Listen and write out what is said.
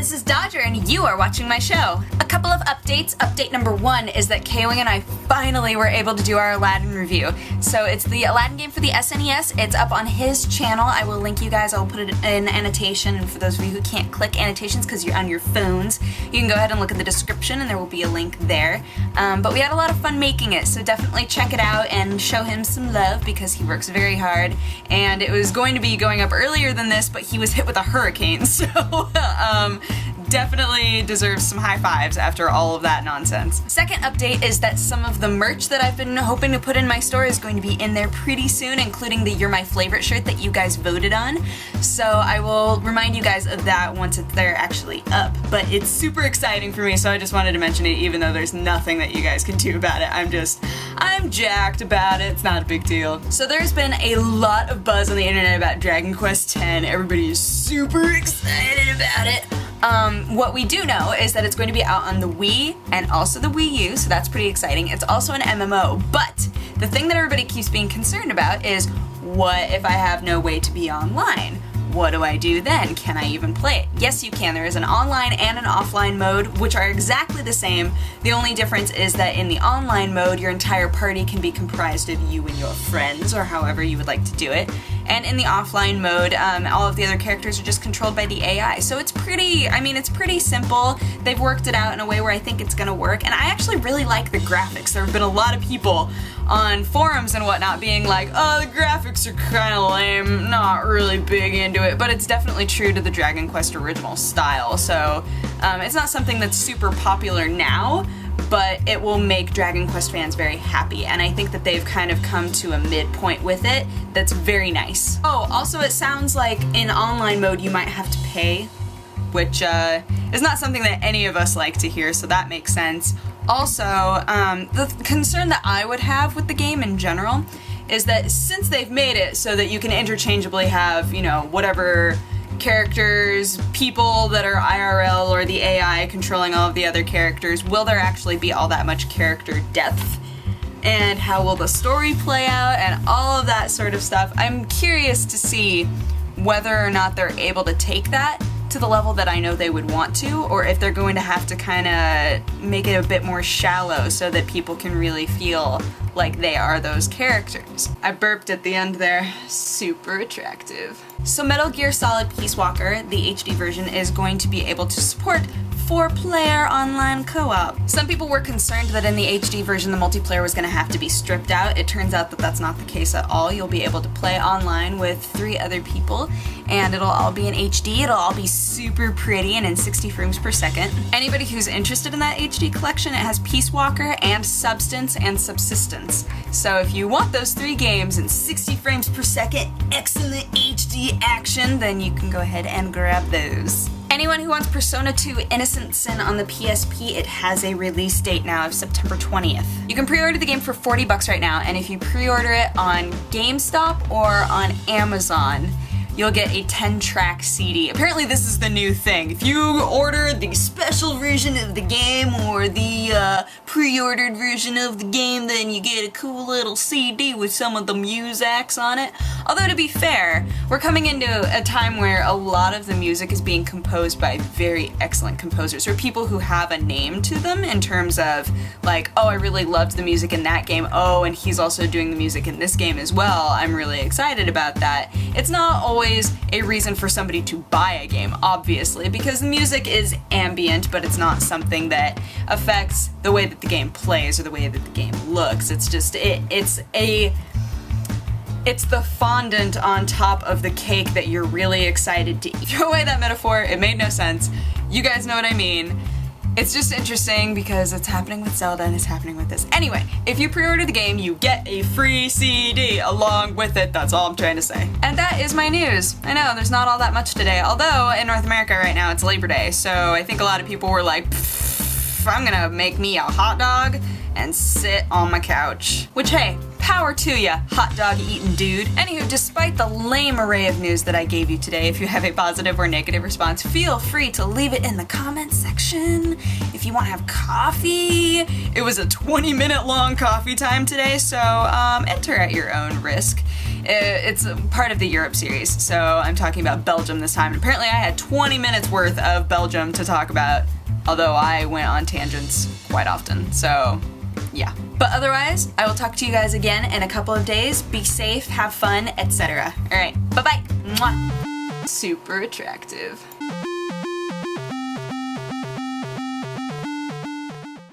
this is Dodger, and you are watching my show. A couple of updates. Update number 1 is that K-Wing and I finally were able to do our Aladdin review. So it's the Aladdin game for the SNES. It's up on his channel. I will link you guys. I'll put it in annotation, and for those of you who can't click annotations because you're on your phones, you can go ahead and look at the description, and there will be a link there. But we had a lot of fun making it, so definitely check it out and show him some love because he works very hard. And it was going to be going up earlier than this, but he was hit with a hurricane, so definitely deserves some high fives after all of that nonsense. Second update is that some of the merch that I've been hoping to put in my store is going to be in there pretty soon, including the You're My Favorite shirt that you guys voted on. So I will remind you guys of that once they're actually up. But it's super exciting for me, so I just wanted to mention it even though there's nothing that you guys can do about it. I'm jacked about it. It's not a big deal. So there's been a lot of buzz on the internet about Dragon Quest X. Everybody is super excited about it. What we do know is that it's going to be out on the Wii and also the Wii U, so that's pretty exciting. It's also an MMO, but the thing that everybody keeps being concerned about is, what if I have no way to be online? What do I do then? Can I even play it? Yes, you can. There is an online and an offline mode, which are exactly the same. The only difference is that in the online mode, your entire party can be comprised of you and your friends, or however you would like to do it. And in the offline mode, all of the other characters are just controlled by the AI. So it's pretty simple. They've worked it out in a way where I think it's gonna work. And I actually really like the graphics. There have been a lot of people on forums and whatnot being like, oh, the graphics are kind of lame, not really big into it, but it's definitely true to the Dragon Quest original style. So it's not something that's super popular now, but it will make Dragon Quest fans very happy, and I think that they've kind of come to a midpoint with it that's very nice. Oh, also it sounds like in online mode you might have to pay, which is not something that any of us like to hear, so that makes sense. Also, the concern that I would have with the game in general is that since they've made it so that you can interchangeably have, you know, whatever characters, people that are IRL or the AI controlling all of the other characters, will there actually be all that much character depth? And how will the story play out and all of that sort of stuff? I'm curious to see whether or not they're able to take that to the level that I know they would want to, or if they're going to have to kind of make it a bit more shallow so that people can really feel like they are those characters. I burped at the end there. Super attractive. So Metal Gear Solid Peace Walker, the HD version, is going to be able to support 4-player online co-op. Some people were concerned that in the HD version the multiplayer was going to have to be stripped out. It turns out that that's not the case at all. You'll be able to play online with 3 other people, and it'll all be in HD. It'll all be super pretty and in 60 frames per second. Anybody who's interested in that HD collection, it has Peace Walker and Substance and Subsistence. So if you want those 3 games in 60 frames per second, excellent HD action, then you can go ahead and grab those. Anyone who wants Persona 2 Innocent Sin on the PSP, it has a release date now of September 20th. You can pre-order the game for $40 right now, and if you pre-order it on GameStop or on Amazon, you'll get a 10-track CD. Apparently this is the new thing. If you order the special version of the game or the pre-ordered version of the game, then you get a cool little CD with some of the NEWZ acts on it. Although to be fair, we're coming into a time where a lot of the music is being composed by very excellent composers, or people who have a name to them in terms of like, oh, I really loved the music in that game, oh, and he's also doing the music in this game as well. I'm really excited about that. It's not always a reason for somebody to buy a game, obviously, because the music is ambient, but it's not something that affects the way that the game plays or the way that the game looks. It's just, it's the fondant on top of the cake that you're really excited to eat. Throw away that metaphor, it made no sense. You guys know what I mean. It's just interesting because it's happening with Zelda and it's happening with this. Anyway, if you pre-order the game, you get a free CD along with it. That's all I'm trying to say. And that is my news. I know, there's not all that much today, although in North America right now it's Labor Day, so I think a lot of people were like, I'm gonna make me a hot dog and sit on my couch. Which, hey, power to ya, hot dog eating dude. Anywho, despite the lame array of news that I gave you today, if you have a positive or negative response, feel free to leave it in the comments section. If you want to have coffee, it was a 20-minute long coffee time today, so enter at your own risk. It's part of the Europe series, so I'm talking about Belgium this time. And apparently I had 20 minutes worth of Belgium to talk about, although I went on tangents quite often, so yeah. But otherwise, I will talk to you guys again in a couple of days. Be safe, have fun, etc. Alright, bye-bye. Mwah. Super attractive.